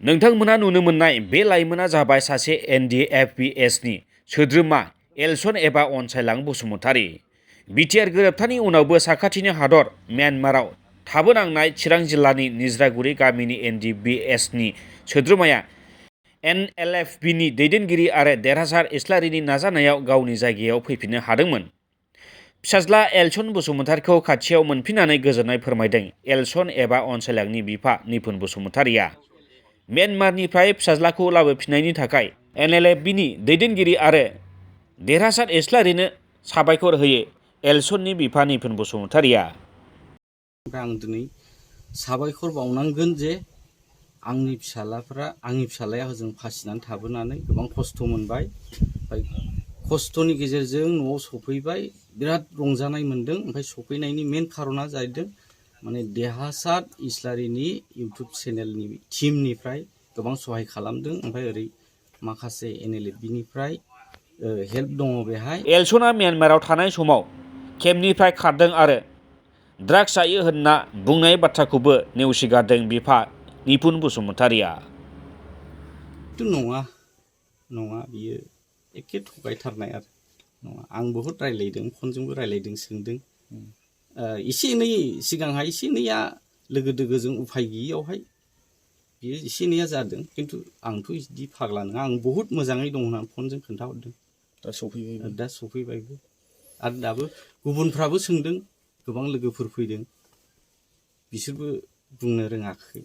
नोंथांमोना नुनो मोननाय बे लाइमोना जाबाय सासे एनडिएफबि सोद्रोमा एलसन एबा अनसायलां बसुमतारी। बिटिआर गोरोबथानि उनावबो साखाथिनि हादर म्यानमाराव थाबोनांनाय चिरां जिल्लानि निज्रागुरि गामिनि एनडिएफबि सोद्रोमाया एनएलएफबिनि दैदेनगिरि आरो देरहासार इस्लारिनि नाजानायाव गावनि जायगायाव फैफिननो हादोंमोन। फिसाज्ला एलसन बसुमतारीखौ खाथियाव मोनफिननानै गोजोननाय फोरमायदों एलसन एबा अनसायलांनि बिफा निपुन बसुमतारीया। म्यानमारनिफ्राय फिसाज्लाखौ लाबोफिननायनि थाखाय एनएलएफबिनि दैदेनगिरि आरो देरहासार इस्लारिनो साबायखर होयो एलसननि बिफा निपुन बसुमतारीया। आं दिनै साबायखर बावनांगोन जे आंनि फिसालाया हजों फासिनानै थाबोनानै गोबां खस्थ' मोनबाय, ओमफ्राय खस्थ'नि गेजेरजों न'आव सफैबाय, बिराद रंजानाय मोनदों। ओमफ्राय सफैनायनि मेन खारना जाहैदों माने देरहासार इस्लारिनि इउटुब चेनेलनि टीमनिफ्राय गोबां सहाय खालामदों। ओमफ्राय ओरै माखासे एनएलएफबिनिफ्राय हेल्प दङ बेहाय। एलसना म्यानमाराव थानाय समाव केम्पनिफ्राय खारदों आरो ड्राग्स जायो होनना बुंनाय बाथ्राखौबो नेवसिगारदों बिफा निपुन बसुमतारीया। नङा बियो एखे थगायथारनाय आरो नङा। आं बहुद रायलायदों, फनजोंबो रायलायदों, सोंदों। एसे एनै सिगांहाय एसे एनैया लोगो दोगोजों उफाय गैयियावहाय बियो एसे एनैया जादों, खिन्थु आंथ' बिदि फाग्ला नङा, आं बहुद मोजाङै दं होननानै फनजों खोन्थाहरदों। दा सफैबायबो आरो दाबो गुबुनफ्राबो सोंदों, गोबां लोगोफोर फैदों, बिसोरबो बुंनो रोङाखै।